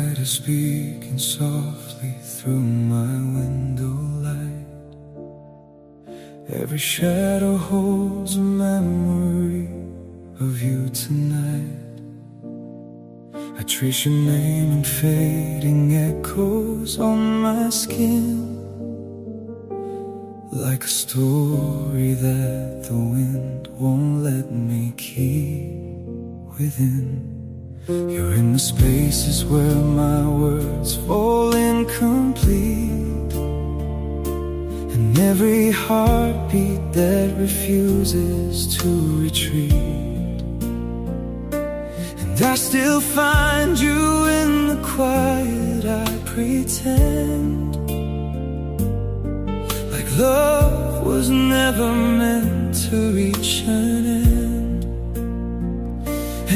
night is speaking softly through my window light. Every shadow holds a memory of you tonight. I trace your name in fading echoes on my skin, like a story that the wind won't let me keep within. You're in the spaces where my words fall incomplete, and every heartbeat that refuses to retreat. And I still find you in the quiet. I pretend like love was never meant to reach an end.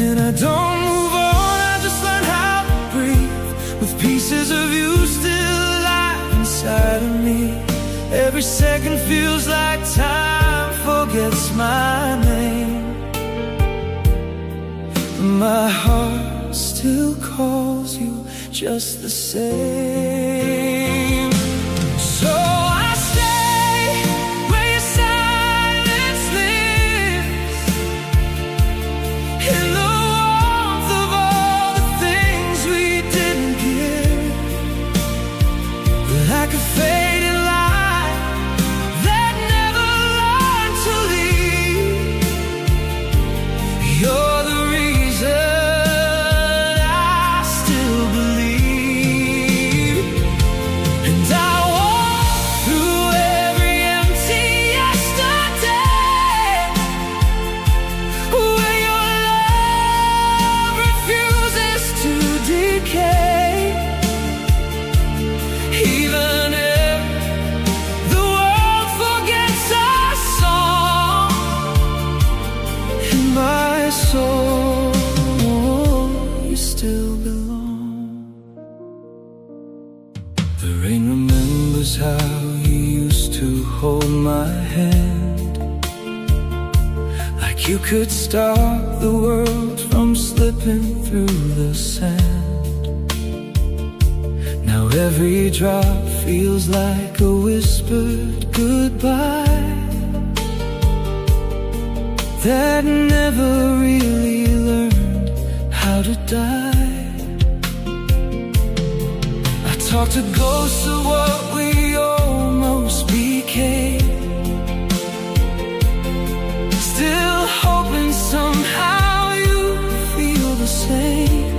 And I don't move on, I just learn how to breathe with pieces of you still alive inside of me. Every second feels like time forgets my name. My heart still calls you just the same. So I stay where your silence lives, in the warmth of all the things we didn't give, like a fading light that never learned to leave. You're the reason I still believe. And I walk through every empty yesterday, where your love refuses to decay. Even if the world forgets our song, in my soul you still belong. The rain remembers how you used to hold my hand, like you could stop the world from slipping through the sand. Now every drop feels like a whispered goodbye that never really learned how to die. I talk to ghosts of what we almost became, still hoping somehow you feel the same.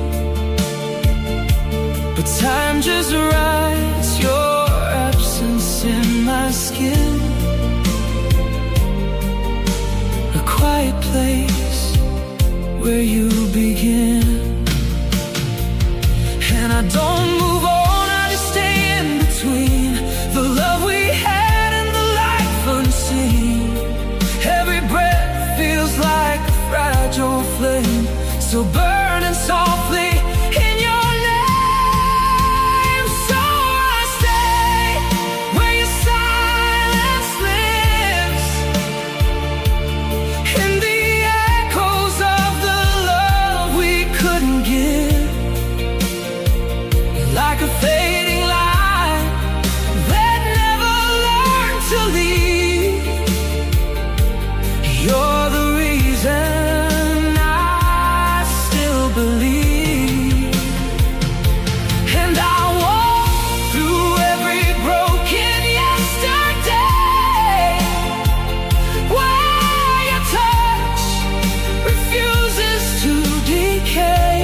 But time just writes your absence in my skin, a quiet place where you begin. And I don't move on, I just stay in between the love we had and the life unseen. Every breath feels like a fragile flame, still burning softly in your name. So I stay where your silence lives, in the echoes of the love we couldn't give, like a fading light that never learned to leave. You're the reason I still believe. And I walk through every broken yesterday, where your touch refuses to decay.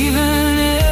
Even if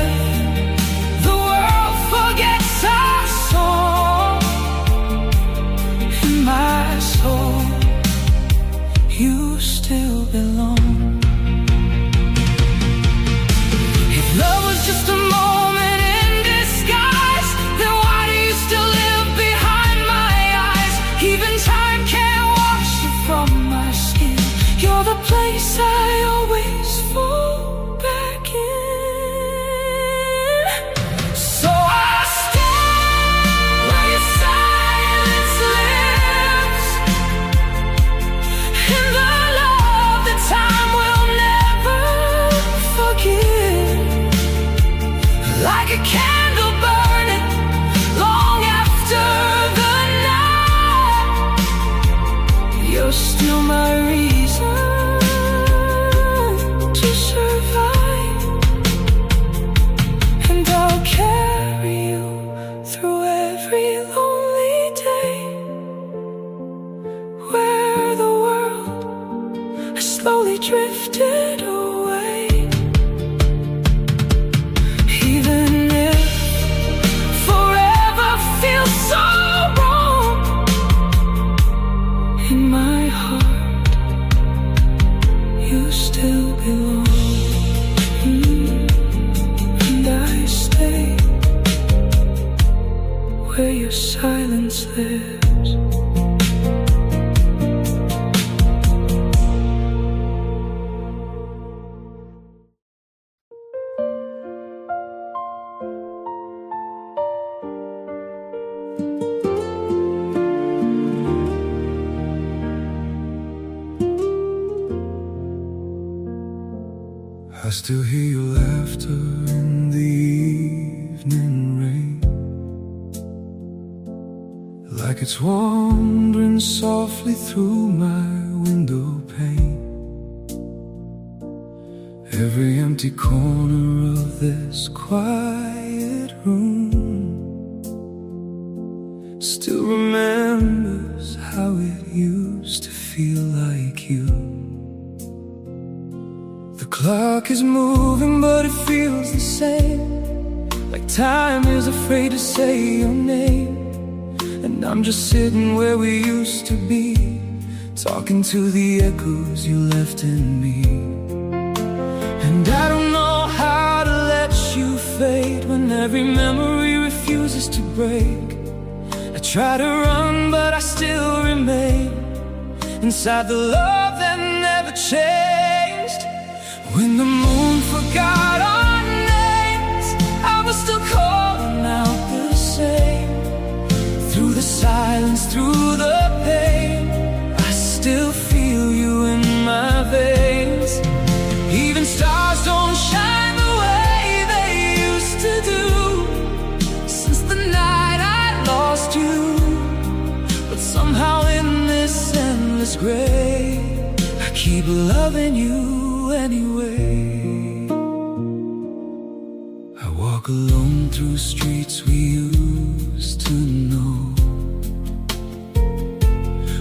slips. I still hear your laughter in the evening rain, like it's wandering softly through my window pane. Every empty corner of this quiet room still remembers how it used to feel like you. The clock is moving, but it feels the same, like time is afraid to say your name. And I'm just sitting where we used to be, talking to the echoes you left in me. And I don't know how to let you fade when every memory refuses to break. I try to run, but I still remain inside the love that never changed. When the moon forgot our names, I was still calling out the same. Through the silence, through the pain, I still feel you in my veins. Even stars don't shine the way they used to do since the night I lost you. But somehow in this endless gray, I keep loving you anyway. I walk alone through streets we used to know,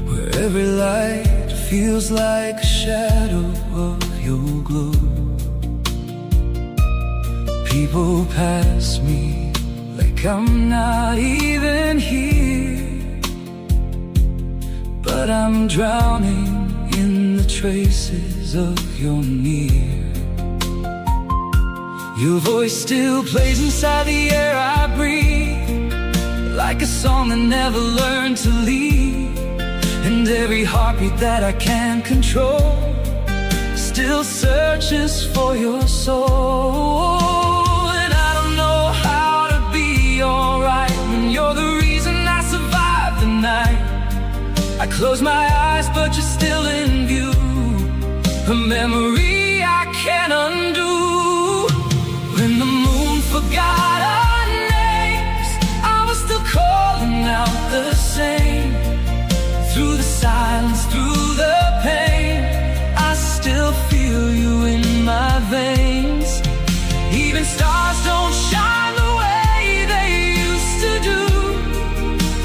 where every light feels like a shadow of your glow. People pass me like I'm not even here, but I'm drowning in the traces of your near. Your voice still plays inside the air I breathe, like a song that never learned to leave. And every heartbeat that I can't control still searches for your soul. And I don't know how to be alright when you're the reason I survived the night. I close my eyes, but you're still in view, a memory I can't undo. When the moon forgot our names, I was still calling out the same. Through the silence, through the pain, I still feel you in my veins. Even stars don't shine the way they used to do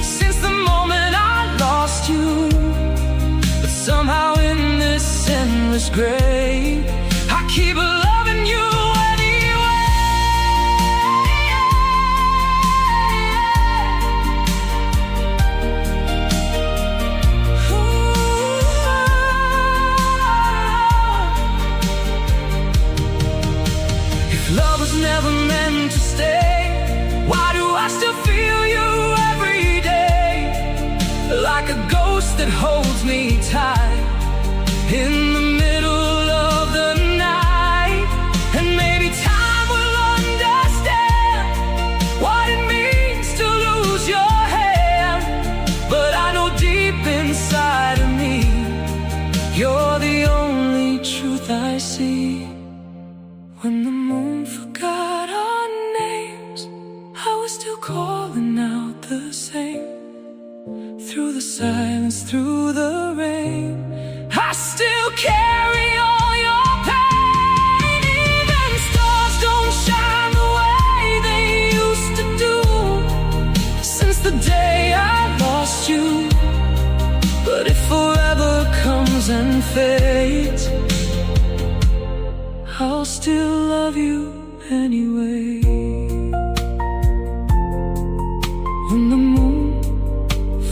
since the moment I lost you. But somehow in this endless gray, I keep loving you anyway. If love was never meant to stay, why do I still feel you every day? Like a ghost that holds me tight in the middle of the night. And maybe time will understand what it means to lose your hand. But I know deep inside of me, you're the only truth I see. When the moon forgot our names, I was still calling out the same. Through the silence, through the rain, I still carry all your pain. Even stars don't shine the way they used to do since the day I lost you. But if forever comes and fades, I'll still love you anyway. When the moon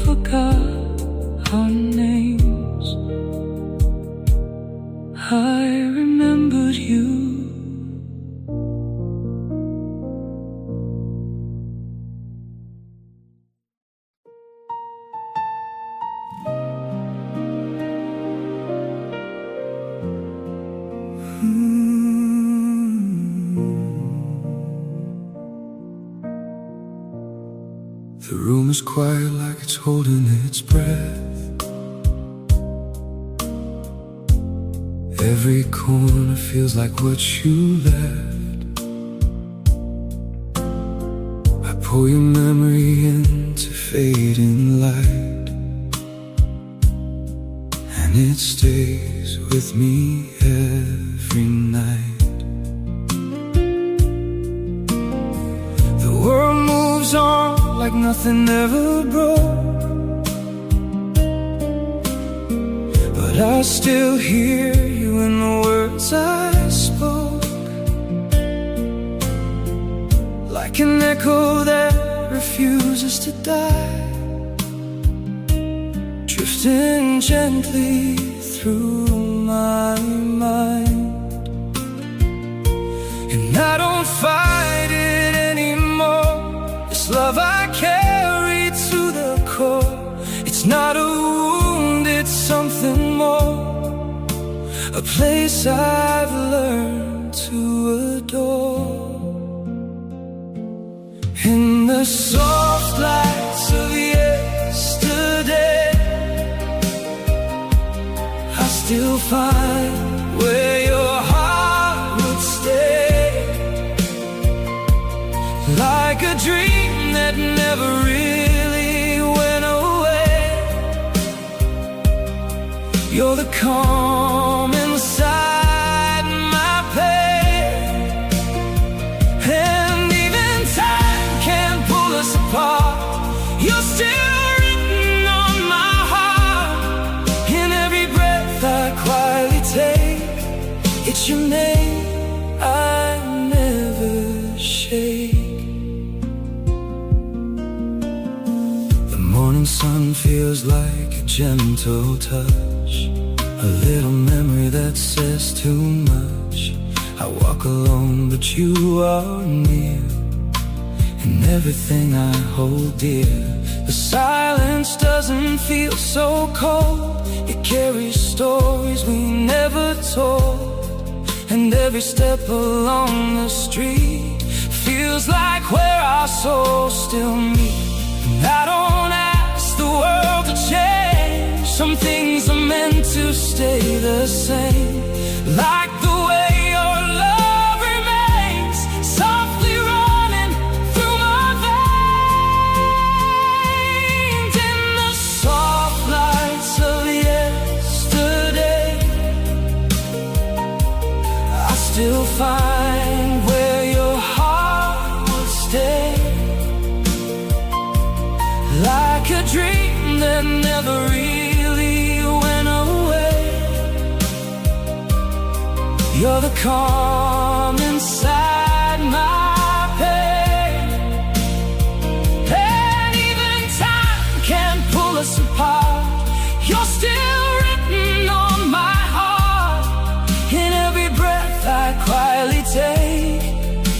forgot our names, I remembered you. The room is quiet like it's holding its breath. Every corner feels like what you left. I pour your memory into fading light, and it stays with me every night. The world moves on like nothing ever broke, but I still hear you in the words I spoke, like an echo that refuses to die, drifting gently through my mind. And I don't fight it anymore, this love I carry to the core. It's not a wound, it's something more, a place I've learned to adore. In the soft lights of yesterday, I still find where your heart would stay, like a dream that never really went away. You're the calm inside my pain, and even time can't pull us apart. You're still written on my heart. In every breath I quietly take, it's your name I never shake. The morning sun feels like a gentle touch, a little memory that says too much. I walk alone but you are near, and everything I hold dear. The silence doesn't feel so cold, it carries stories we never told. And every step along the street feels like where our souls still meet. And I don't ask the world to change, some things are meant to stay the same, like the way your love remains softly running through my veins. In the soft lights of yesterday, I still find where your heart would stay, like a dream that never really went away. You're the calm inside my pain, and even time can't pull us apart. You're still written on my heart. In every breath I quietly take,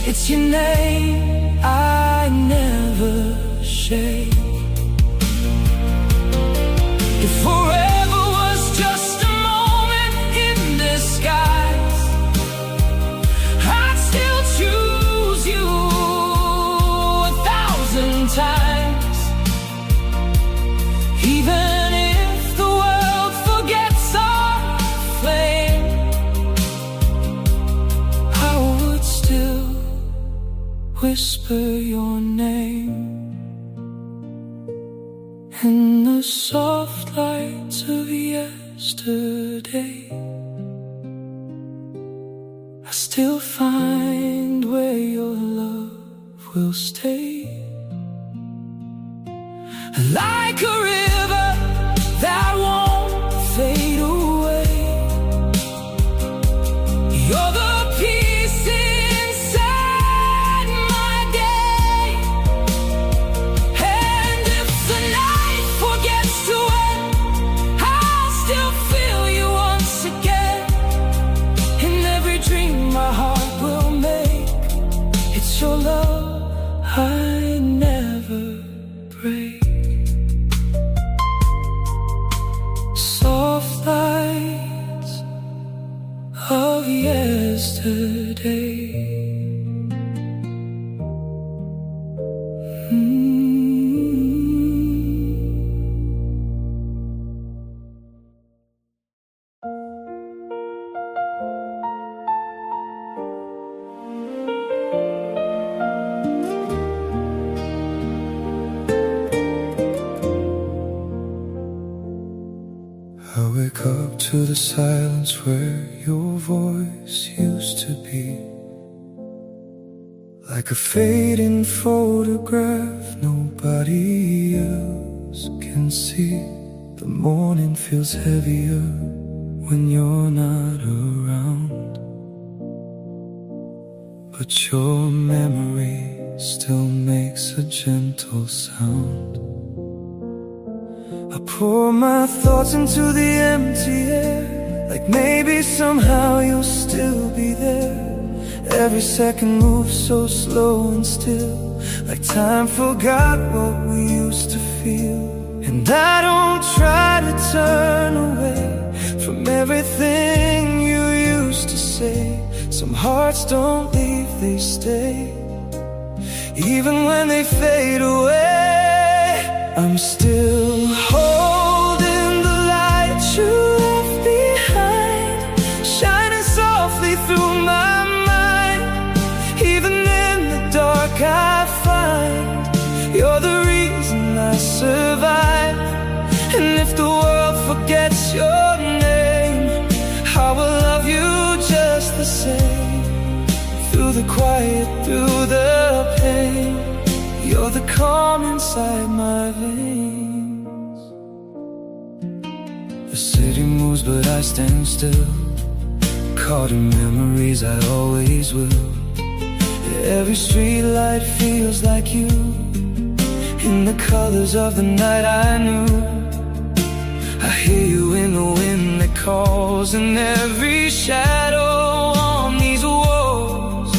it's your name I never shake. If forever was just a moment in disguise, I'd still choose you 1,000 times. Even if the world forgets our flame, I would still whisper your name. In the soft lights of yesterday, I still find where your love will stay, like a river that won't fade away. You're the peace inside my day, and if the night forgets to end, I'll still feel you once again. In every dream my heart will make, it's your love I never break. Soft lights of yesterday. into the silence where your voice used to be. Like a fading photograph nobody else can see. The morning feels heavier when you're not around, but your memory still makes a gentle sound. I pour my thoughts into the empty air, like maybe somehow you'll still be there. Every second moves so slow and still, like time forgot what we used to feel. And I don't try to turn away from everything you used to say. Some hearts don't leave, they stay. Even when they fade away, I'm still holding the light you left behind, shining softly through my mind. Even in the dark I find you're the reason I survive. And if the world forgets your name, I will love you just the same. Through the quiet, through the pain, you're the calm inside my veins. The city moves but I stand still, caught in memories I always will. Every street light feels like you, in the colors of the night I knew. I hear you in the wind that calls, in every shadow on these walls.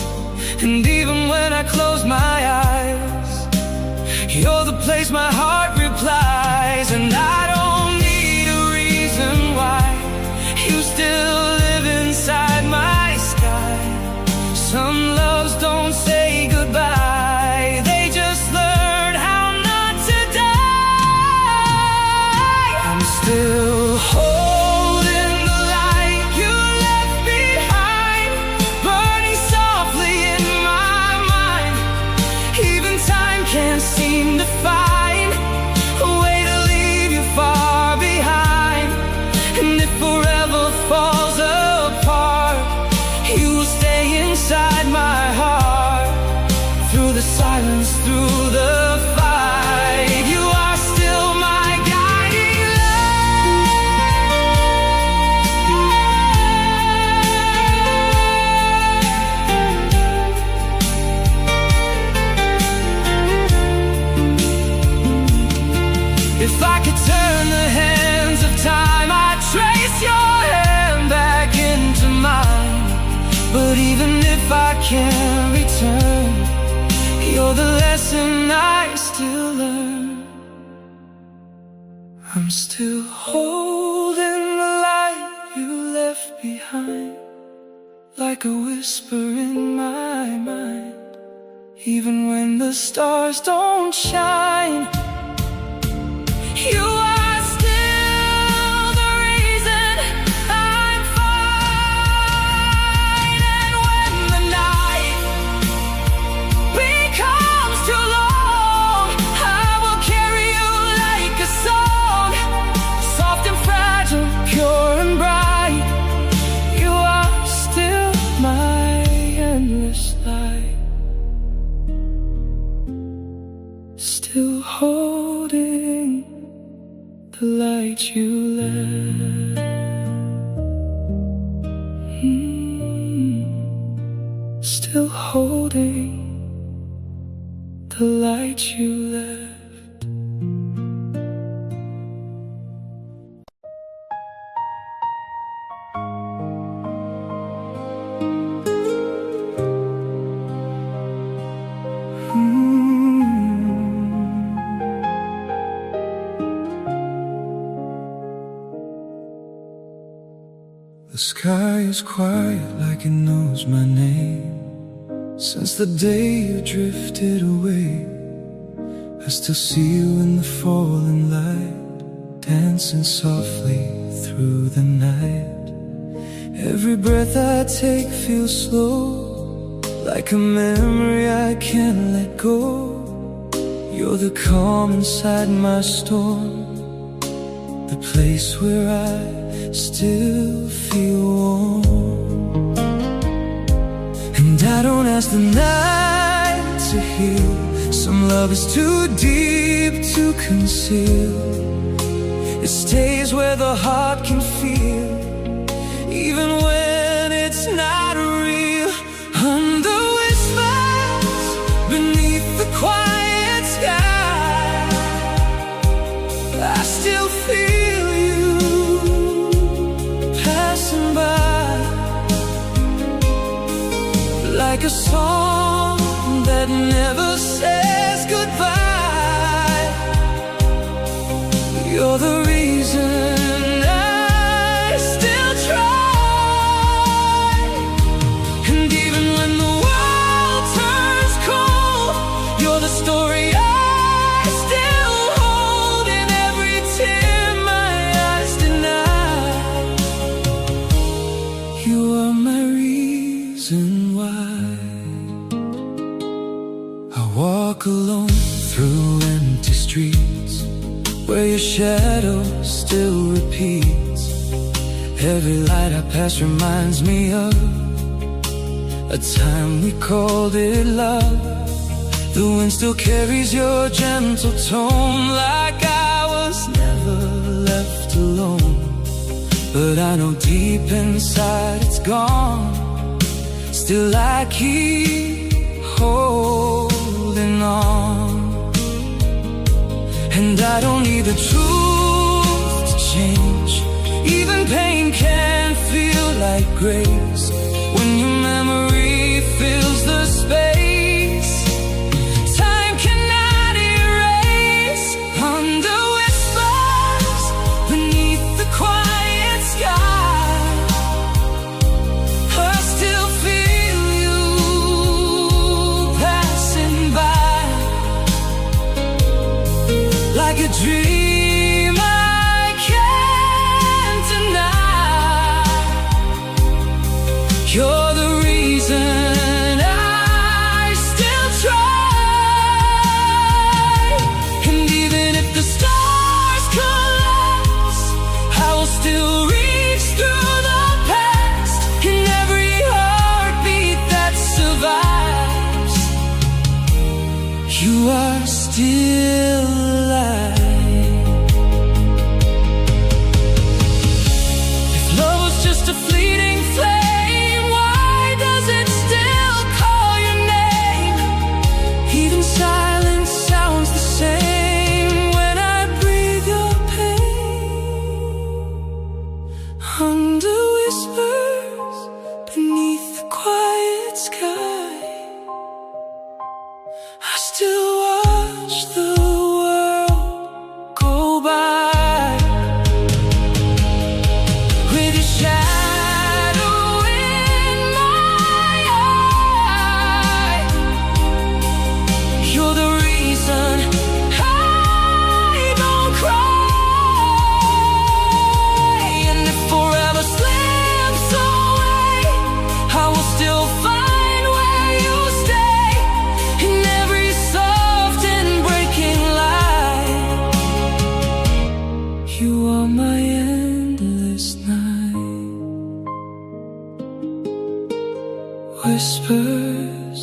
And even when I close my eyes, you're the place my heart replies. And I don't need a reason why you still live inside my sky. Some loves don't say goodbye, they just learn how not to die. I'm still holding the light you left behind, burning softly in my mind. Even time can't seem to find a way to leave you far behind. And if forever falls apart, you will stay inside my heart. Through the silence, through the fight, you are still my guiding light. If I could turn the hands of time, I'd trace your hand back into mine. But even if I can't return, you're the lesson I still learn. I'm still holding the light you left behind, like a whisper in my mind. Even when the stars don't shine, you are still the reason I'm fine. And when the night becomes too long, I will carry you like a song, soft and fragile, pure and bright. You are still my endless light, still holding the light you left. Still holding the light you left. The sky is quiet like it knows my name. Since the day you drifted away, I still see you in the falling light, dancing softly through the night. Every breath I take feels slow, like a memory I can't let go. You're the calm inside my storm, the place where I still feel warm. And I don't ask the night to heal. Some love is too deep to conceal. It stays where the heart can feel, even when it's not real. Under whispers, beneath the quiet sky, I still feel you passing by, like a song that never says goodbye. You're the reason I still try. And even when the world turns cold, you're the story I still hold. In every tear my eyes deny, you are my reason why. I walk alone through empty streets, where your shadow still repeats. Every light I pass reminds me of a time we called it love. The wind still carries your gentle tone, like I was never left alone. But I know deep inside it's gone. Still I keep holding on. And I don't need the truth to change. Even pain can feel like grace when your memory fills the space time cannot erase. Under whispers, beneath the quiet sky, I still feel you passing by, like a dream I can't deny. You're the reason I still try. And even if the stars collapse, I will still reach through the past. In every heartbeat that survives, you are still alive. If love was just a fleeting flame, why does it still call your name? Even silence sounds the same when I breathe your pain. Under whispers, beneath the quiet sky, I still watch the world go by, with your shadow in my eye. You're the reason I don't cry. And if forever slips away, I will still find where you stay. In every soft and breaking light, you are my endless night. Whispers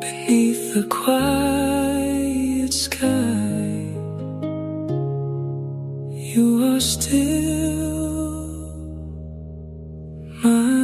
beneath the quiet sky, you are still mine.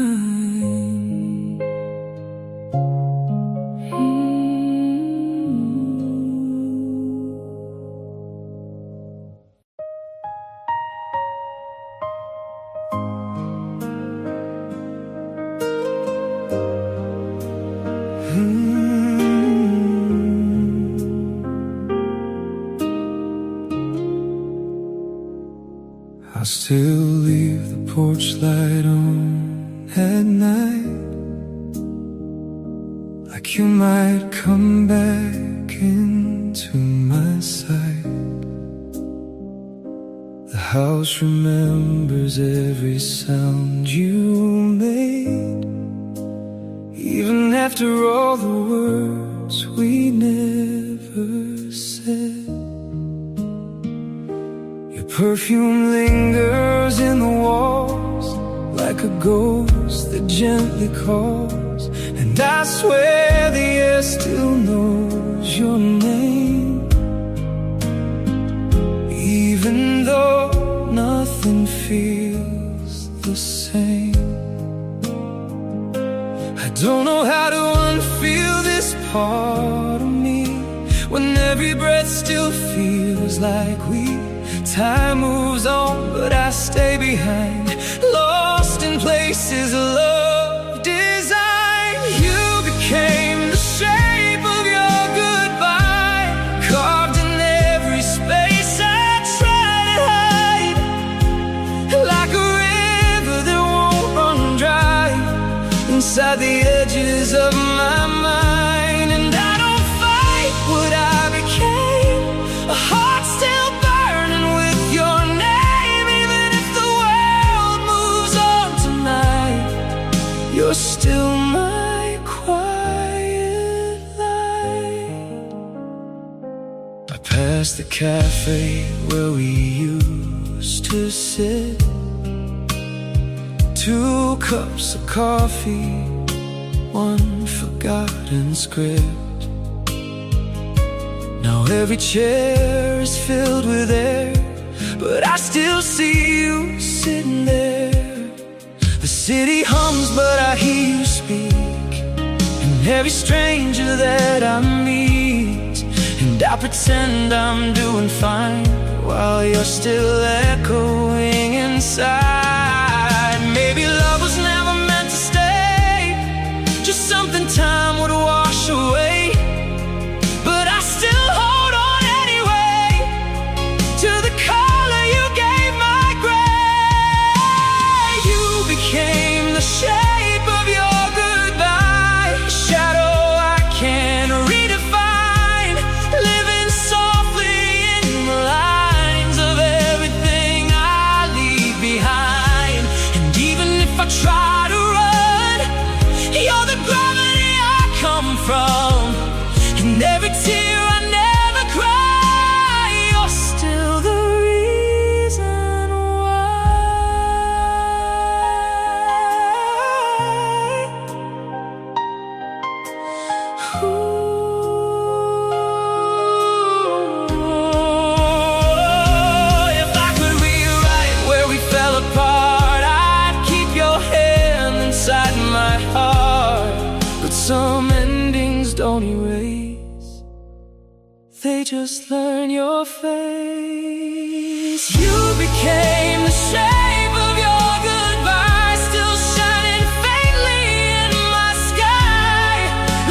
I'll still leave the porch light on at night, like you might come back into my sight. The house remembers every sound you made, even after all the words we never said. Your perfume lingers in the walls like a ghost that gently calls. And I swear the air still knows your name, even though nothing feels the same. I don't know how to unfeel this part of me when every breath still feels like we. Time moves on, but I stay behind, lost in places love designed. You became the shape of your goodbye, carved in every space I try to hide, like a river that won't run dry inside the edges of my mind. And I don't fight what I became, a heart still burning with your name. Even if the world moves on tonight, you're still my quiet light. I passed the cafe where we used to sit, 2 cups of coffee, 1 forgotten script. Now every chair is filled with air, but I still see you sitting there. The city hums, but I hear you speak, and every stranger that I meet. And I pretend I'm doing fine while you're still echoing inside. Maybe love was never meant to stay, just something time would wash away. But I still hold on anyway to the color you gave my gray. You became the shape of your goodbye, a shadow I can't redefine, living softly in the lines of everything I leave behind. And even if I try to run, you're the gravity I come from, and every tear I never cry, you're still the reason why. Ooh, if I could rewrite where we fell apart, I'd keep your hand inside my heart. But some endings don't erase, they just learn your face. You became the shape of your goodbye, still shining faintly in my sky,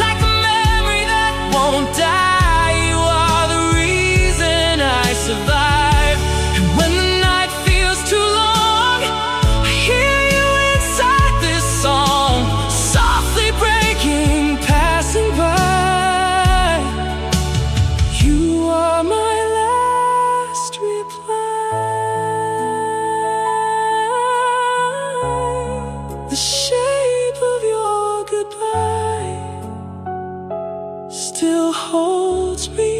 like a memory that won't die. You are the reason I survive. And when the night feels too long, I hear you inside this song, softly breaking, passing by. You are my last reply, the shape of your goodbye still holds me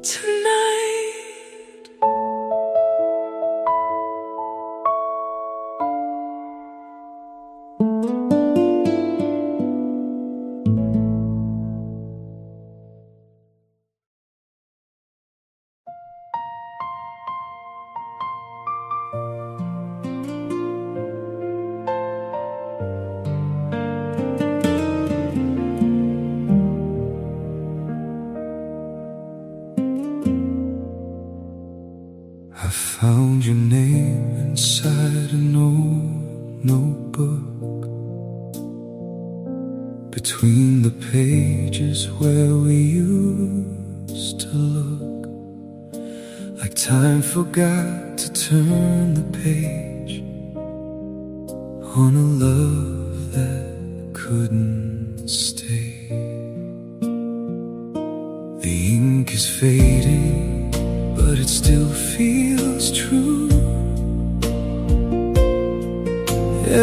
tonight. I found your name inside an old notebook, between the pages where we used to look, like time forgot to turn the page on a love that couldn't stay. The ink is fading, but it still feels true.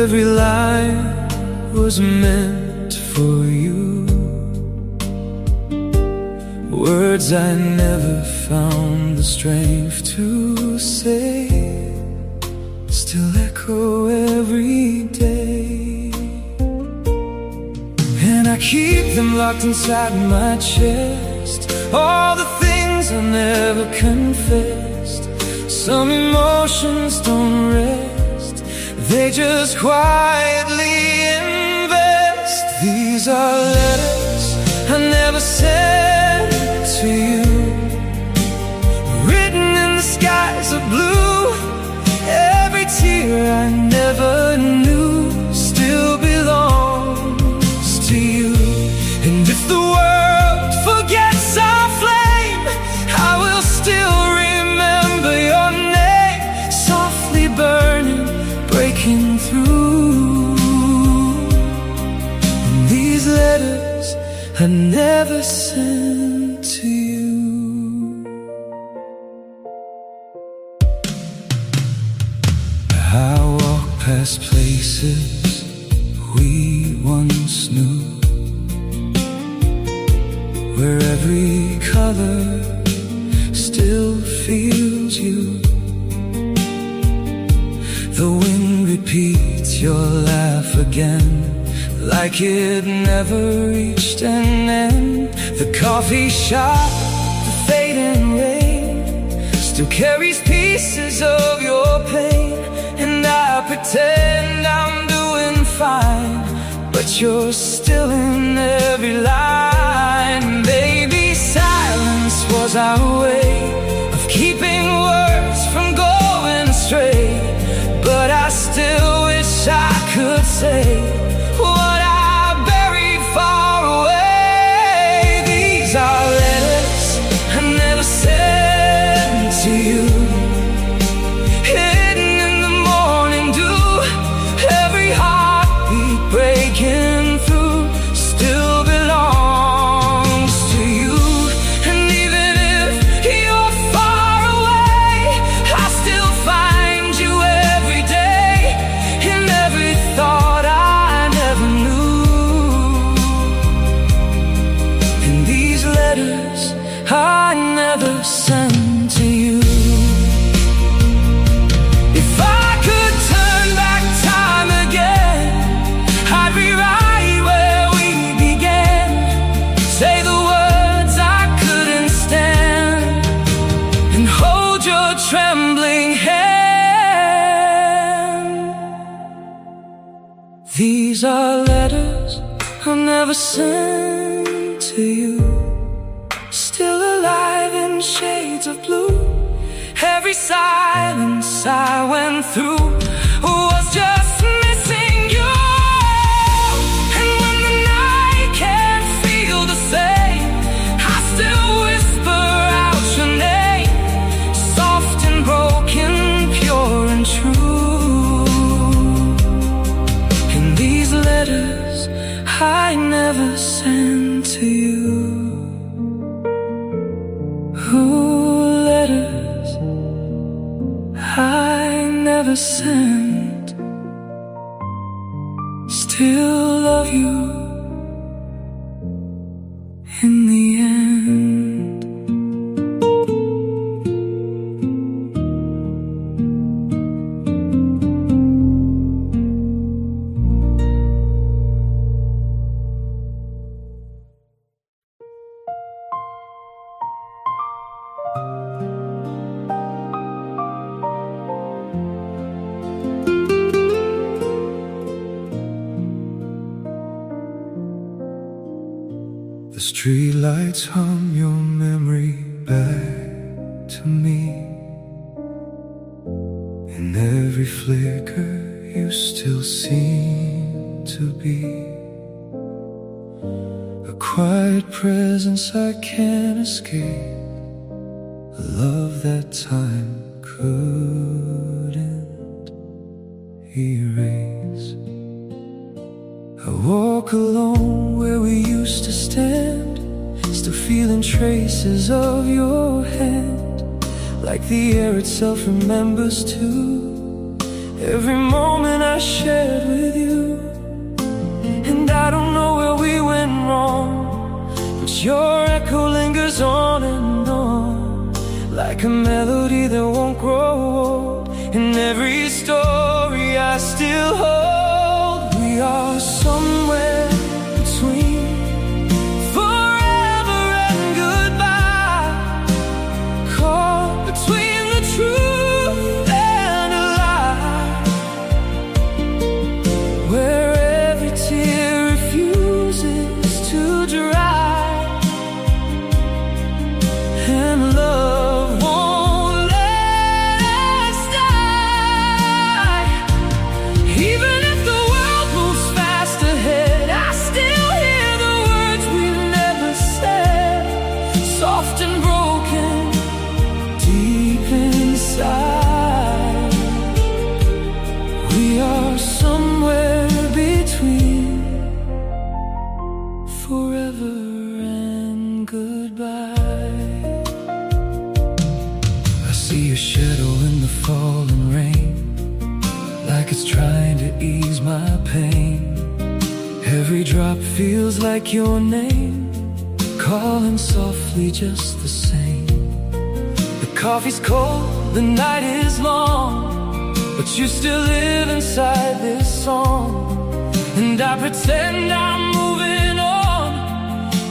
Every line was meant for you. words I never found the strength to say still echo every day. And I keep them locked inside my chest, all the things I never confessed. Some emotions don't rest, they just quietly invest. These are letters I never sent to you, written in the skies of blue. Every tear I never knew still belongs to you. And if the world forgets our flame, I will still remember your name, softly burning, breaking through. And these letters I never sent to you. I walk past places we once knew, where every color still feels you. The wind repeats your laugh again, like it never reached an end. The coffee shop, the fading rain, still carries pieces of your pain. And I pretend I'm doing fine, but you're still in every line. Baby, silence was our way of keeping words from going astray, but I still wish I could say what I buried far away. These are letters I never sent to you, hidden in the morning dew. Every heartbeat breaking through still belongs to you. And even if you're far away, I still find you every day, in every thought I never knew. And these letters I never sent to you. If I could turn back time again, I'd rewrite where we began, say the words I couldn't stand, and hold your trembling hand. These are letters I never sent to you, still alive in shades of blue. Every silence I went through was just missing you. And when the night can't feel the same, I still whisper out your name, soft and broken, pure and true. And these letters I never sent to you. Ooh, letters I never sent, still love you in the end. The streetlights hum your memory back to me. In every flicker you still seem to be a quiet presence I can't escape, a love that time couldn't erase. I walk alone where we used to stand, still feeling traces of your hand, like the air itself remembers too, every moment I shared with you. And I don't know where we went wrong, but your echo lingers on like a melody that won't grow old. In every story I still hold, we are somewhere between forever and goodbye, caught between the truth and a lie, where every tear refuses to dry, and love won't let us die. Even if the world moves fast ahead, I still hear the words we've never said, soft and broken deep inside. We are somewhere between forever and goodbye. I see your shadow in the falling rain, like it's trying to ease my pain. Every drop feels like your name, calling softly just the same. The coffee's cold, the night is long, but you still live inside this song. And I pretend I'm moving on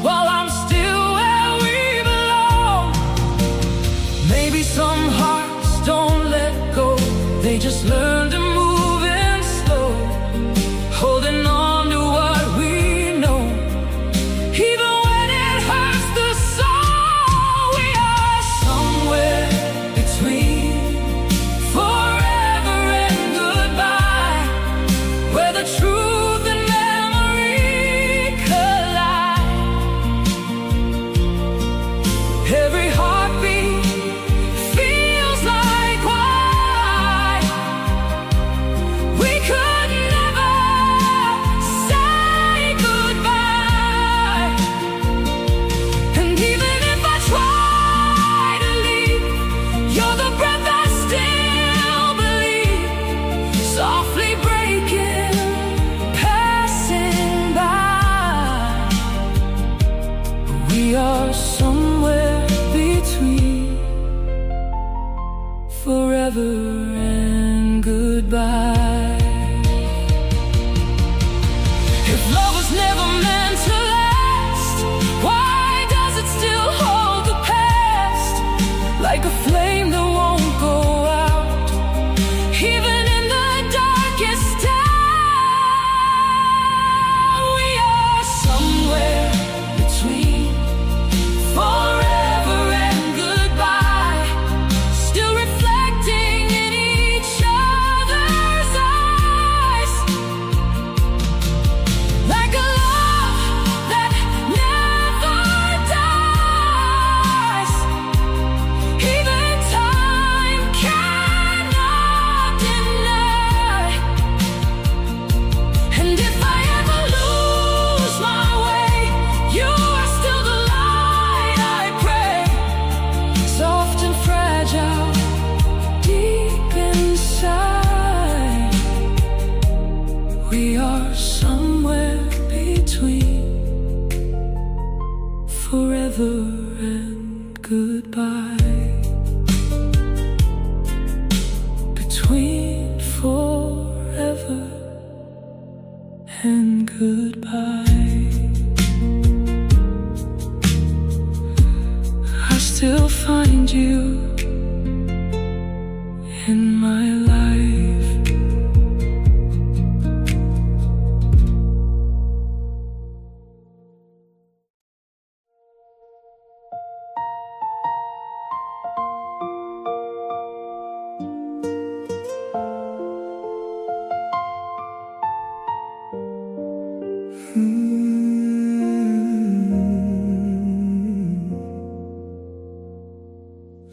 while I'm still where we belong. Maybe some hearts don't let go, they just learn to move in slow, holding on to what we know, even when it hurts the soul. We are somewhere between forever and goodbye, where the truth and memory collide. Every heartbeat feels like why we could never say goodbye. And even if I try to leave, you're the breath I still believe, softly breaking, passing by. We are somewhere between forever and goodbye. If love was never meant to last, why does it still hold the past, like a flame that won't go out, even in the darkest hour? We are somewhere between forever and goodbye, still reflecting in each other's eyes, like a love that never dies. Even time cannot deny. And if I ever lose my way, you are still the light I pray, soft and fragile deep inside. We are somewhere between forever and goodbye, between forever and goodbye. I still find you in my life.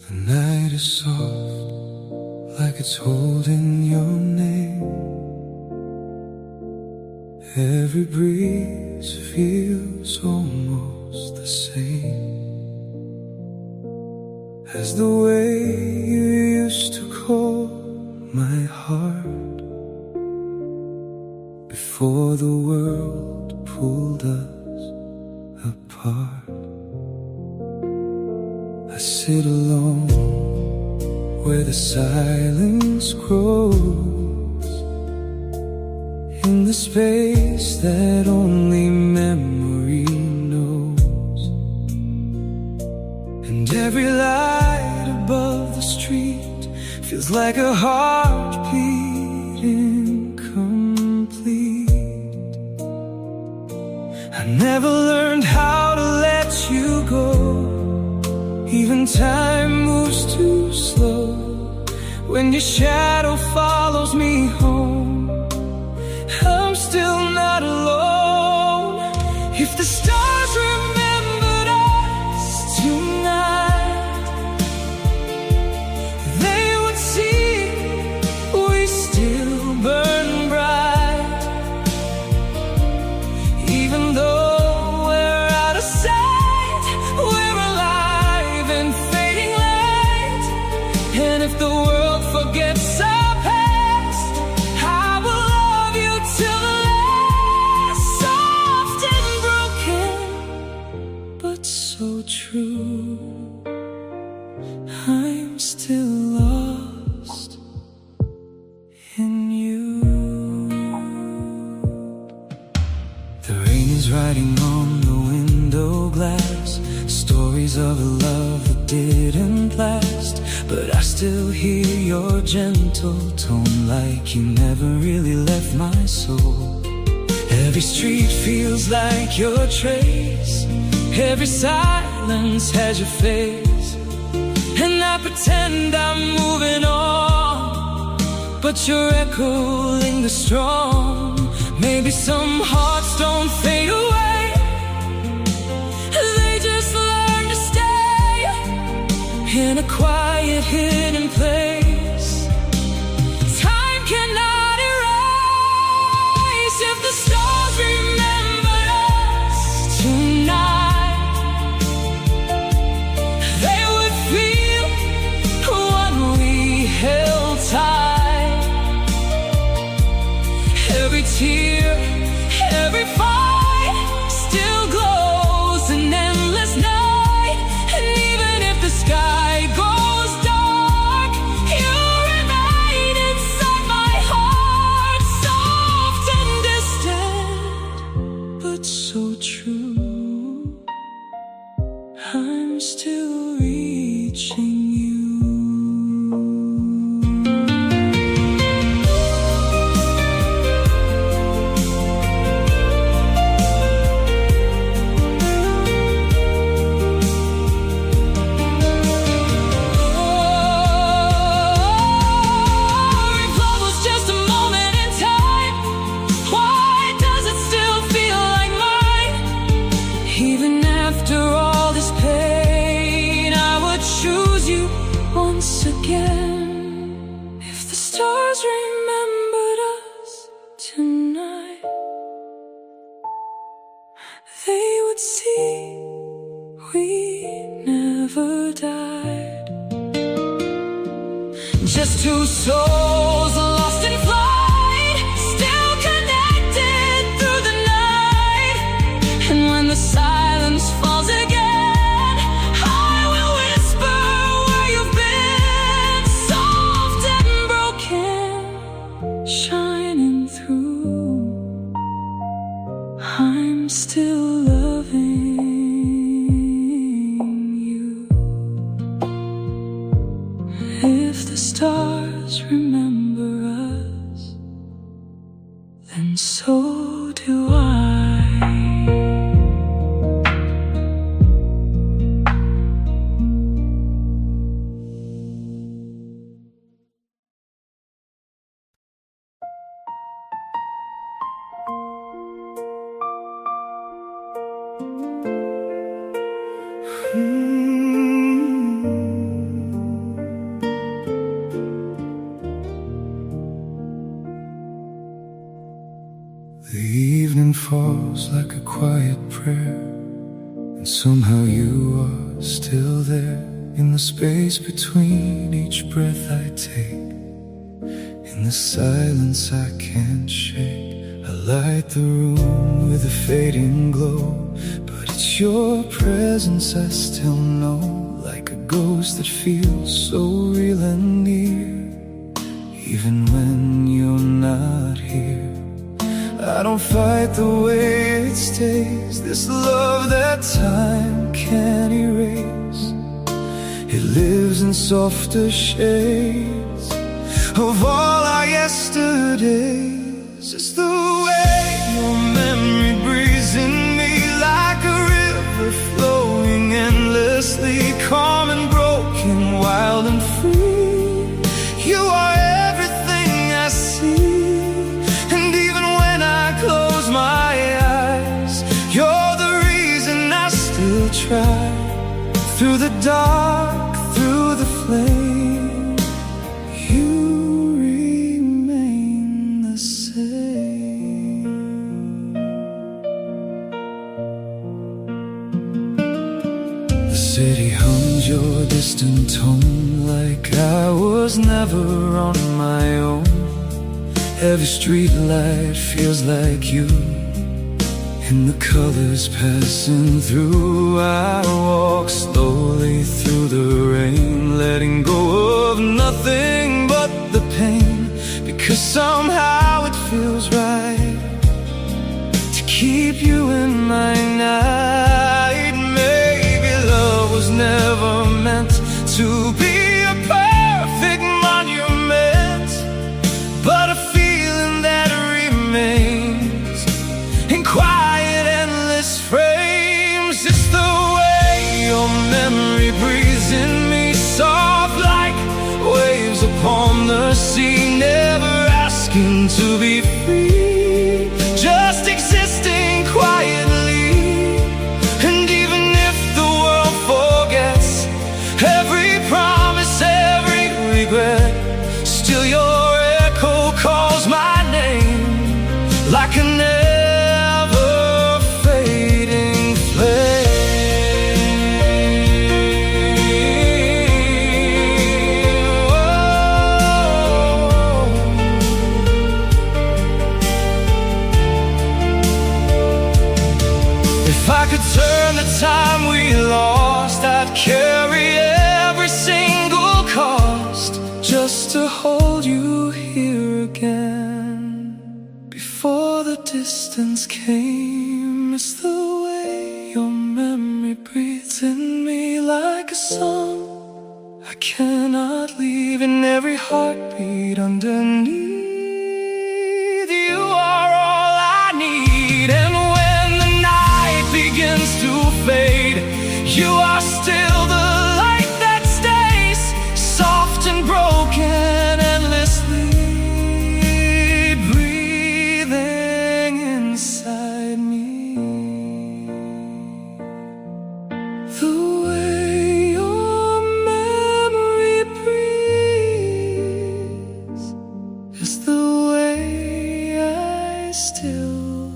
The night is soft, like it's holding your name. Every breeze feels almost the same as the way you used to call my heart before the world pulled us apart. I sit alone where the silence grows, in the space that only memory knows. And every light above the street feels like a heartbeat incomplete. I never learned how to let you go. Even time moves too slow when your shadow follows me home. I'm still not alone. If the stars remembered us tonight, they would see we still burn bright. Even though we're out of sight, we're alive in fading light. And if the world forgets our past, I will love you till the last. Soft and broken, but so true. I'm still lost in you. The rain is writing on the window glass, stories of a love that didn't last. But I still hear your gentle tone, like you never really left my soul. Every street feels like your trace, every silence has your face. And I pretend I'm moving on, but your echo lingers strong. Maybe some hearts don't fade away, they just learn to stay in a quiet hidden place. Time cannot erase. If the stars remembered us tonight, they would feel what we held tight. Every tear, every fight still glows an endless night. And even if the sky goes dark, you remain inside my heart. Soft and distant, but so true. I'm still reaching you. Just two souls lost in flight, still connected through the night. And when the silence falls again, I will whisper where you've been. Soft and broken, shining through. I'm still loving you. If the stars remember us, then so do I. The evening falls like a quiet prayer, and somehow you are still there, in the space between each breath I take, in the silence I can't shake. I light the room with a fading glow, but it's your presence I still know, like a ghost that feels so real and near, even when you're not here. I don't fight the way it stays, this love that time can't erase. It lives in softer shades of all our yesterdays. It's the way your memory breathes in me, like a river flowing endlessly, calm and broken, wild and free. You are everything I see, and even when I close my eyes, you're the reason I still try. Through the dark, through the flame, you remain the same. The city hums your distant tone like I was never on my own. Every street light feels like you, and the colors passing through. I walk slowly through the rain, letting go of nothing but the pain, because somehow it feels right to keep you in my night. Maybe love was never meant to be a perfect monument, but a feeling that remains in quiet endless frames. It's the way your memory breathes in me, soft like waves upon the sea, never asking to be free, just existing quietly. And even if the world forgets every promise, every regret, still your echo calls my name like an ever-fading flame. Oh. If I could turn the time we lost, I'd carry every single cost, just to hold you here again. Before the distance came, it's the way your memory breathes in me like a song I cannot leave, in every heartbeat underneath. You are all I need, and when the night begins to fade, you are still the light that stays, soft and broken, endlessly breathing inside me. The way your memory breathes is the way I still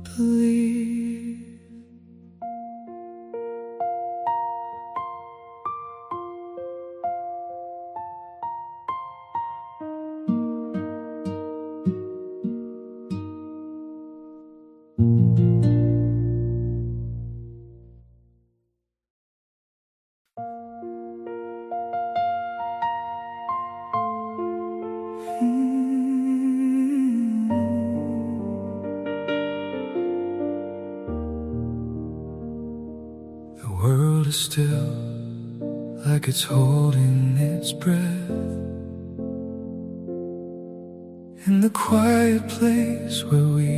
believe. The world is still, like it's holding its breath, in the quiet place where we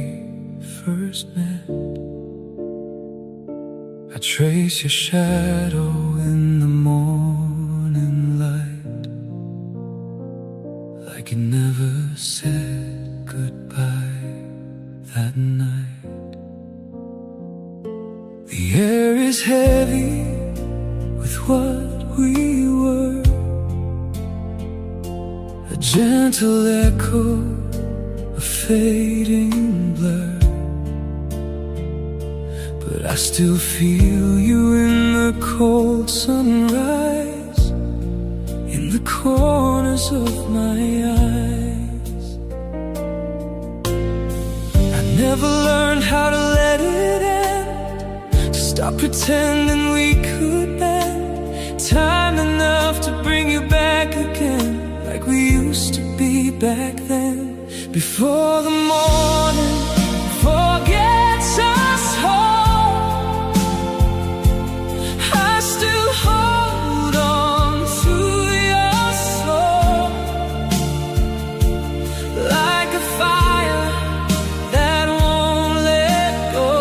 first met. I trace your shadow in the morning light, like you never said goodbye that night. The air is heavy with what we were, a gentle echo, a fading blur, but I still feel you in the cold sunrise, in the corners of my eyes. I never learned how to let it end, to stop pretending we could bend time back then. Before the morning forgets us home, I still hold on to your soul, like a fire that won't let go,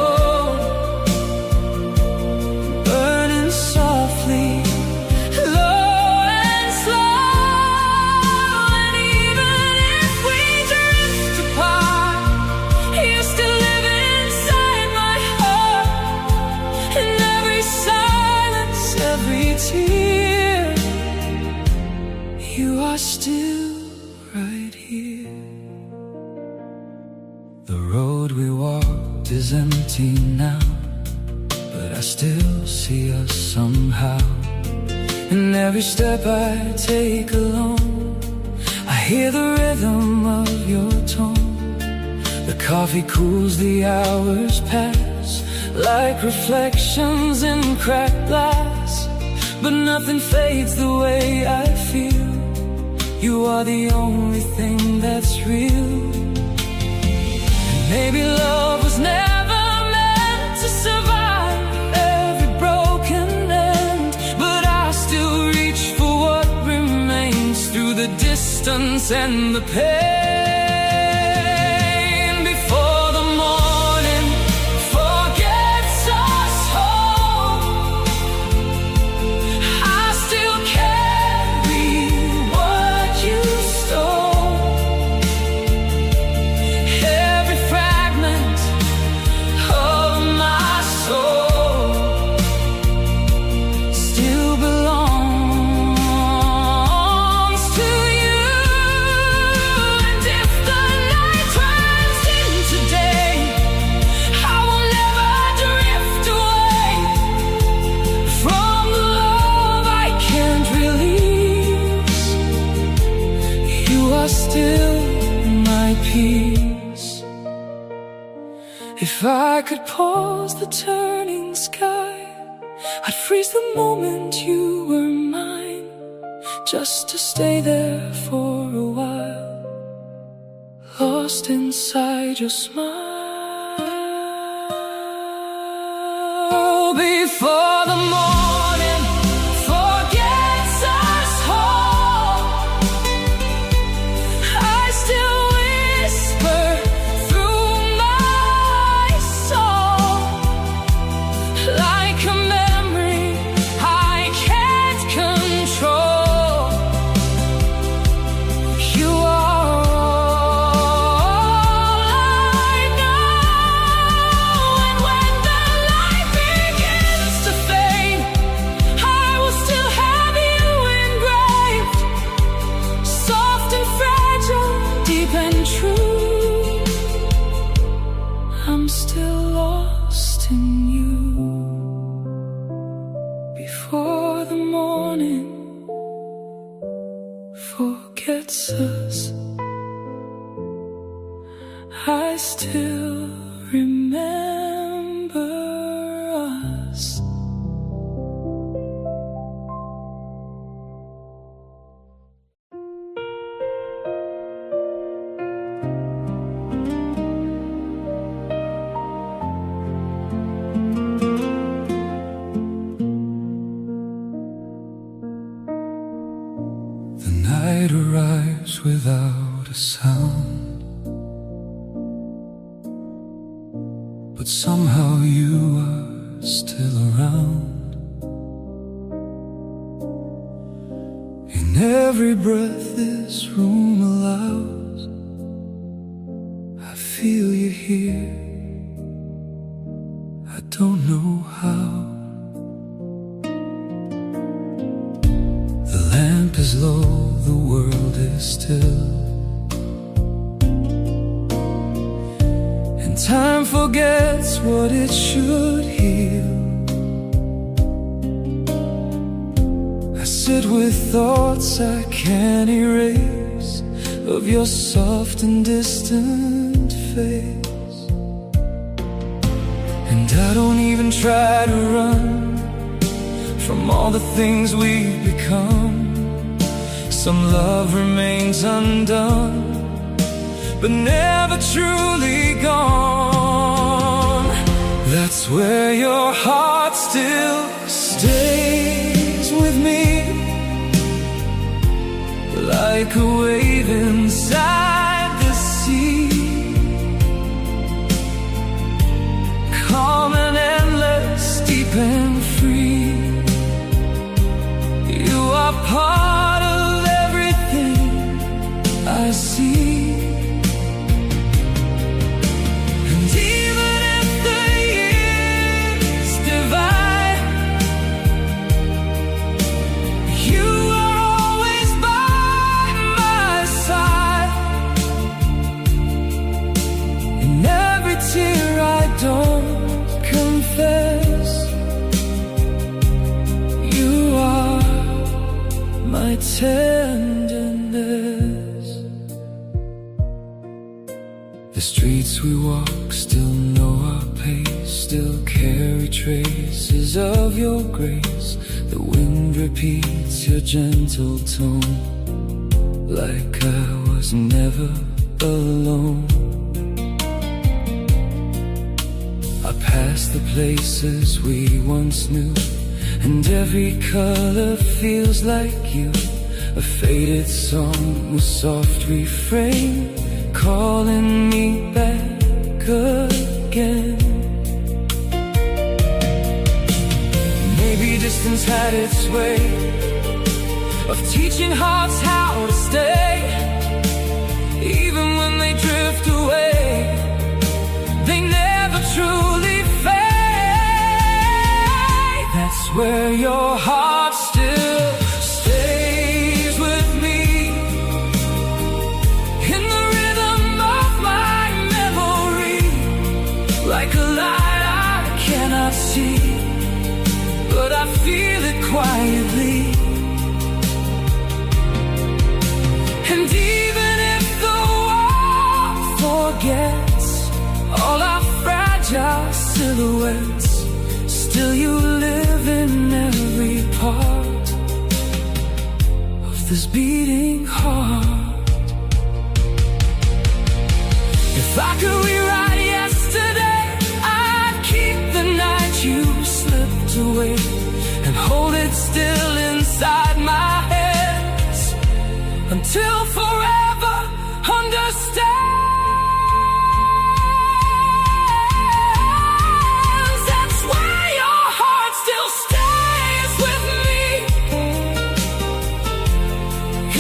burning softly, low and slow. And even if we drift apart, you still live inside my heart. In every silence, every tear, you are still right here. The road we walked is empty now, but I still see us somehow. And every step I take alone, I hear the rhythm of your tone. The coffee cools, the hours pass like reflections in cracked glass, but nothing fades the way I feel. You are the only thing that's real. And maybe love was never meant to survive every broken end, but I still reach for what remains through the distance and the pain. Before the morning forgets us home, I still carry what you stole. Every fragment of my soul still belongs to you. And if the night turns into day, I will never drift away from the love I can't release. You are still my peace. If I could pause the turning sky, I'd freeze the moment you were mine, just to stay there for a while, lost inside your smile. Before the morning forgets us home, I still whisper through my soul, like a memory I can't control. You are all I know. And when the light begins to fade, I will still have you engraved, soft and fragile, deep and true. I'm still lost in you. Before the morning forgets us, I still remember us. The night arrives without a sound, but somehow you are still around. In every breath this room allows, I feel you here. I don't know how. The lamp is low, the world is still, and time forgets what it should heal. I sit with thoughts I can't erase, of your soft and distant face. And I don't even try to run from all the things we've become. Some love remains undone, but never truly gone. That's where your heart still stays with me, like a wave inside the sea, calm and endless, deep and free. You are part of everything I see. And even if the years divide, you are always by my side. In every tear I don't confess, you are my tenderness. The streets we walk still know our pace, still carry traces of your grace. The wind repeats your gentle tone, like I was never alone. I pass the places we once knew, and every color feels like you. A faded song with soft refrain, calling me back again. Maybe distance had its way of teaching hearts how to stay. Even when they drift away, they never truly fade. That's where your heart still stays with me, in the rhythm of my memory, like a light I cannot see, but I feel it quietly. And even if the world forgets all our fragile silhouettes, still you live in every part of this beating heart. If I could rewrite yesterday, I'd keep the night you slipped away and hold it still inside my hands until forever understands. That's why your heart still stays with me,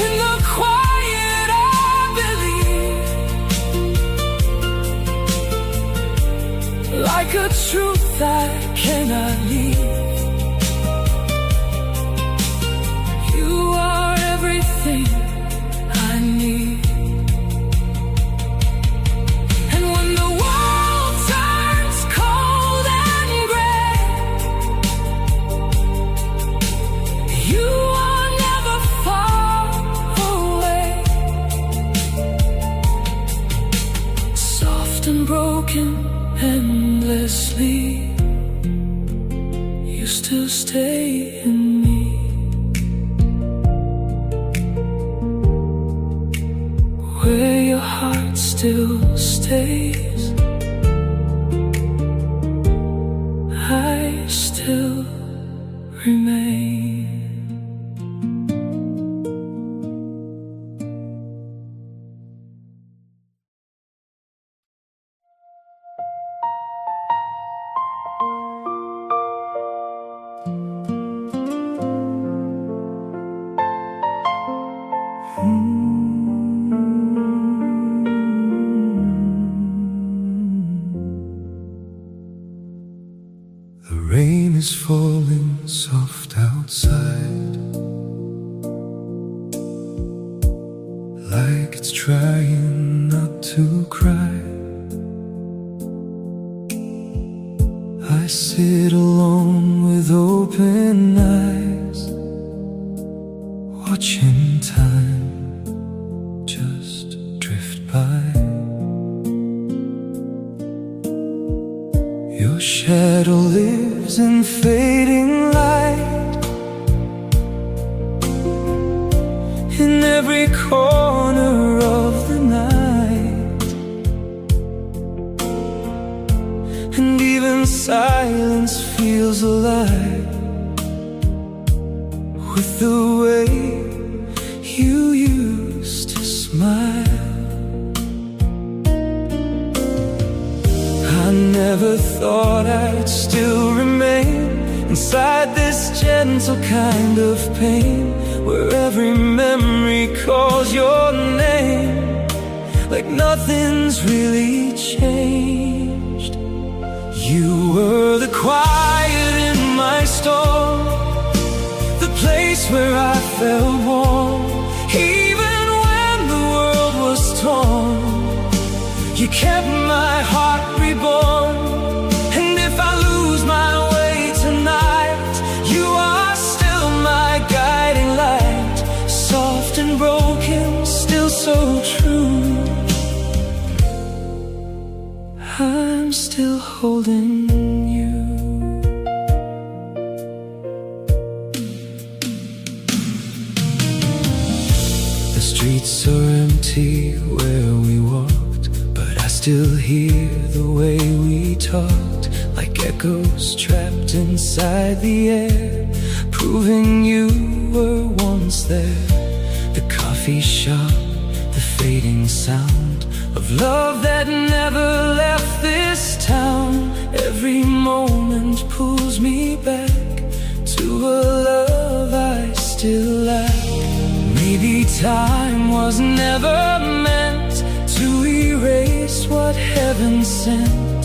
in the quiet I believe, like a truth I cannot leave. You are everything I need. And when the world turns cold and gray, you are never far away. Soft and broken endlessly, you still stay in me. Where your heart still stays, I still remain. The rain is falling soft outside, like it's trying not to cry. I sit alone with open eyes, watching time just drift by. Your shadow lives in fading light, in alive with the way you used to smile. I never thought I'd still remain inside this gentle kind of pain, where every memory calls your name, like nothing's really changed. You were the quiet in my storm, the place where I felt warm, even when the world was torn. You kept my heart reborn, and if I lose my way tonight, you are still my guiding light, soft and broken, still so true. I'm still holding you. The streets are empty where we walked, but I still hear the way we talked, like echoes trapped inside the air, proving you were once there. The coffee shop, the fading sound of love that never left this town. Every moment pulls me back to a love I still lack. Maybe time was never meant to erase what heaven sent.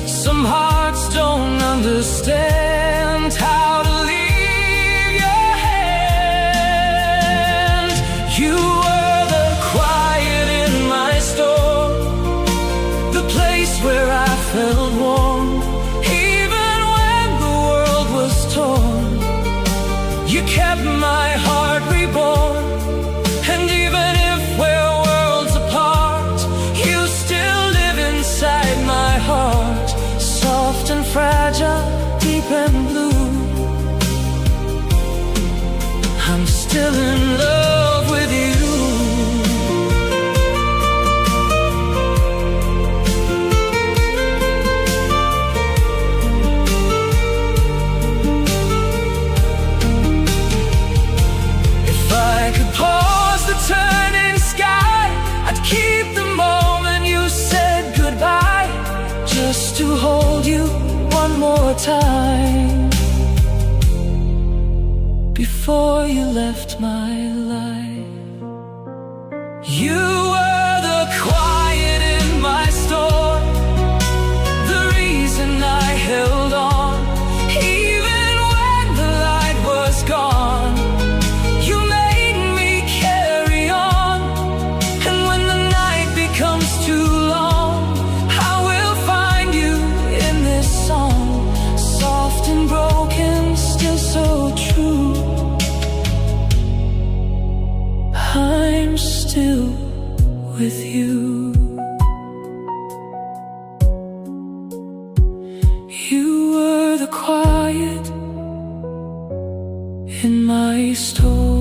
Some hearts don't understand how to leave your hand. You were the quiet in my storm, the place where I felt warm, even when the world was torn. You kept my heart reborn, and even if we're worlds apart, you still live inside my heart, soft and fragile, deep and blue. I'm still in love with you. If I could pause the turning sky, I'd keep the moment you said goodbye, just to hold you one more time before you left my life. You were the quiet in my storm, the reason I held on, even when the light was gone. You made me carry on, and when the night becomes too long, I will find you in this song, soft and broken, still so true. I'm still with you. You were the quiet in my storm.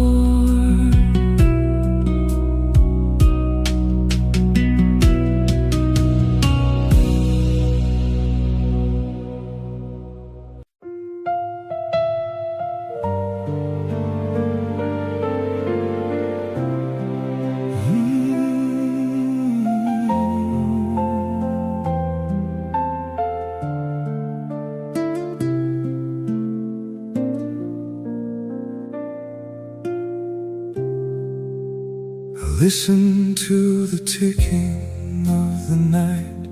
Listen to the ticking of the night,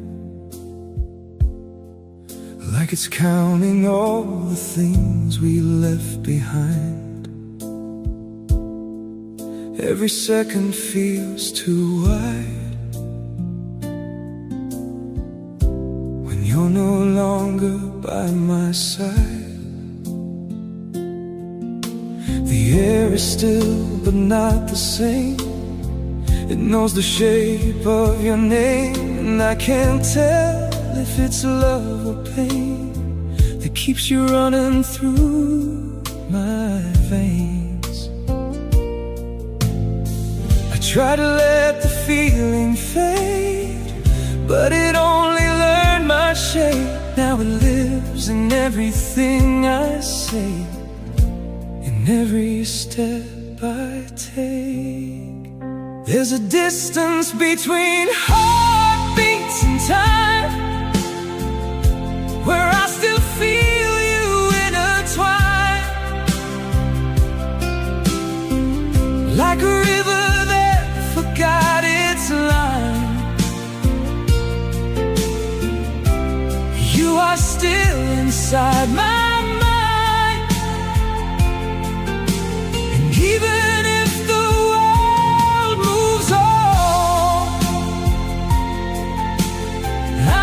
like it's counting all the things we left behind. Every second feels too wide when you're no longer by my side. The air is still but not the same. It knows the shape of your name, and I can't tell if it's love or pain that keeps you running through my veins. I try to let the feeling fade, but it only learned my shape. Now it lives lives in everything I say, in every step I take. There's a distance between heartbeats and time, where I still feel you intertwine, like a river that forgot its line. You are still inside my mind, and even if the world moves on,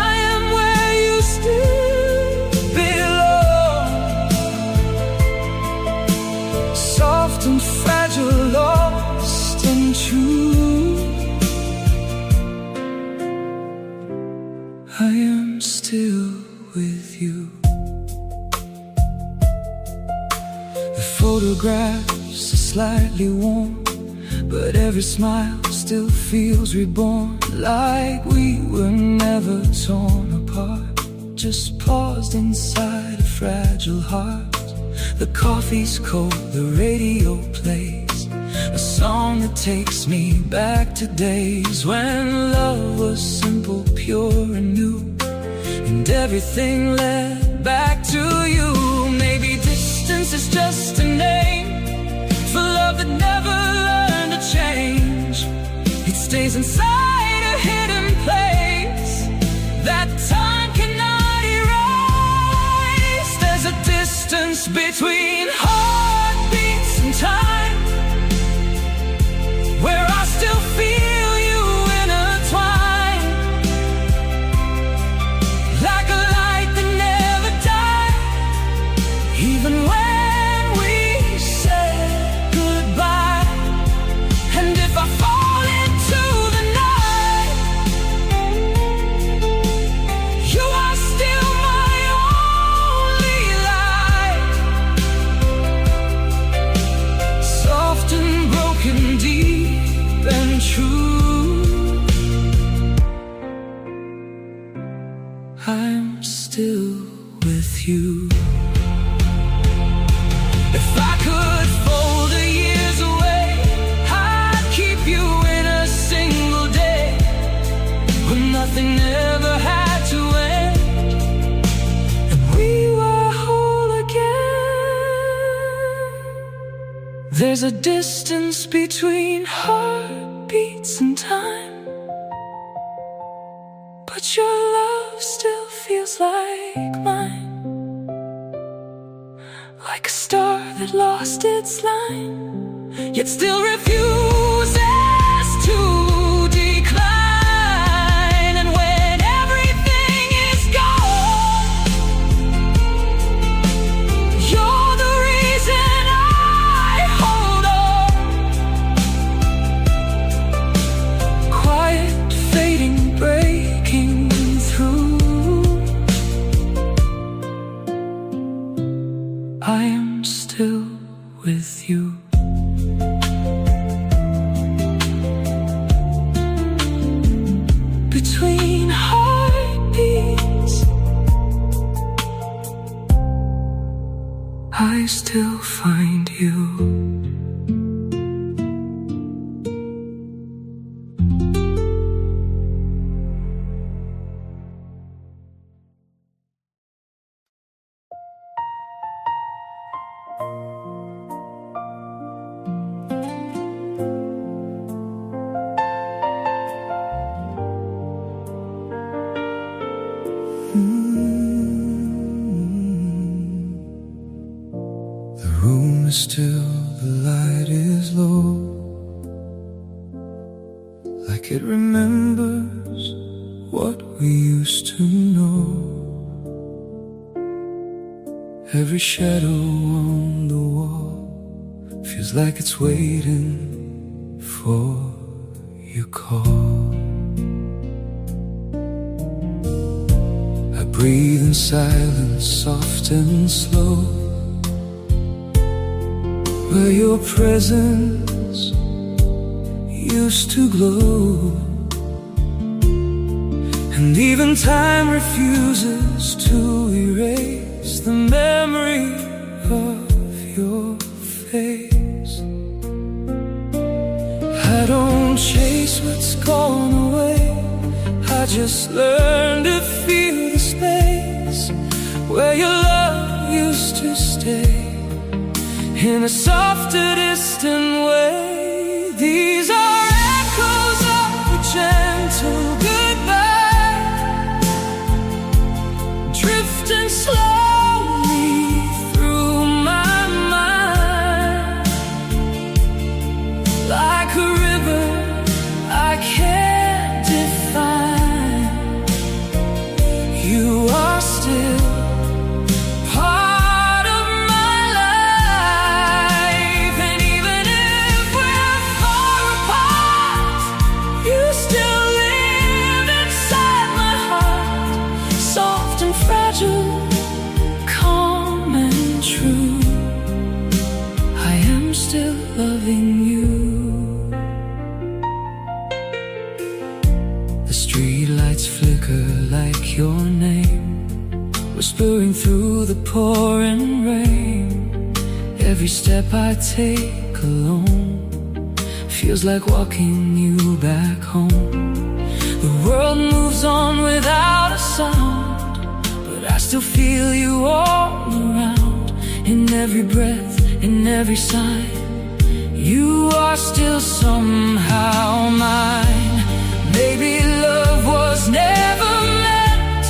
I am where you still belong. Soft and fragile, lost and true, I am still with you. The photographs are slightly worn, but every smile still feels reborn, like we were never torn apart, just paused inside a fragile heart. The coffee's cold, the radio plays a song that takes me back to days when love was simple, pure and new, and everything led back to you. Maybe distance is just a name for love that never learned to change. It stays inside a hidden place that time cannot erase. There's a distance between heartbeats and time, where I still feel you intertwine, like a light that never died, even when we said goodbye. And if I fall into the night, you are still my only light. Soft and broken, deep and true, I'm still with you. If I could fold the years away, I'd keep you in a single day, when nothing ever had to end, and we were whole again. There's a distance between heartbeats and time, but your love still feels like mine, like a star that lost its line, yet still refuses to decline. And when everything is gone, you're the reason I hold on. Quiet, fading, breaking through, I am still with you. Between heartbeats, I still find you. The room is still, the light is low, like it remembers what we used to know. Every shadow on the wall feels like it's waiting for your call. I breathe in silence, soft and slow, where your presence used to glow. And even time refuses to erase days, the memory of your face. I don't chase what's gone away, I just learn to feel the space where your love used to stay, in a softer, distant way. These are echoes of a gentle goodbye, drifting slowly through my mind, like a river I can't define. You are still calm and true. I am still loving you. The streetlights flicker like your name, whispering through the pouring rain. Every step I take alone feels like walking you back home. The world moves on without a sound, but I still feel you all around, in every breath, in every sign. You are still somehow mine. Maybe love was never meant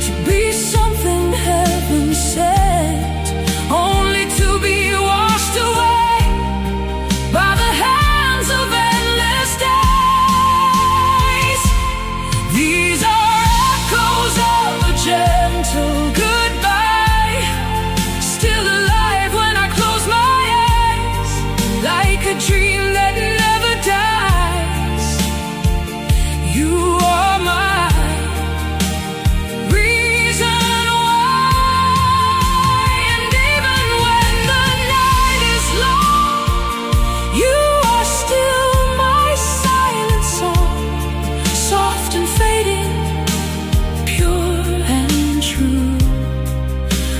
to be something heaven sent, only to be washed away by the hands of endless days. These are echoes of a gentle goodbye, still alive when I close my eyes, like a dream that never dies. You are my reason why, and even when the night is long, you are still my silent song, soft and fading, pure and true.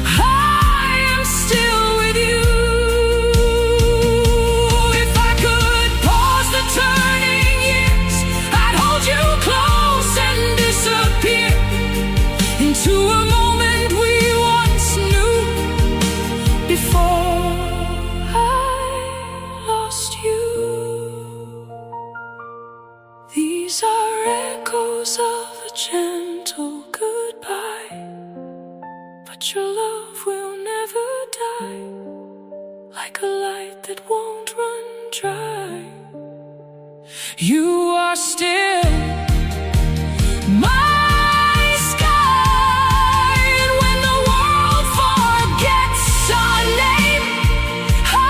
I am still with you. If I could pause the turning years, I'd hold you close and disappear into a moment we once knew, before I lost you. These are echoes of a gentle goodbye, but your love will never die, like a light that won't run dry. You are still my sky, and when the world forgets our name,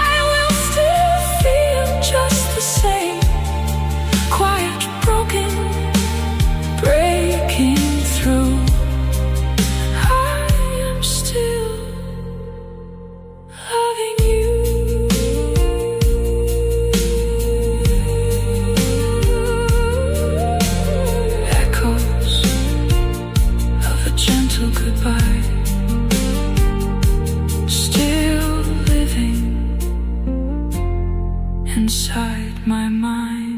I will still feel just the same, quiet, broken, breaking through. I am still loving you. Echoes of a gentle goodbye, still living inside my mind.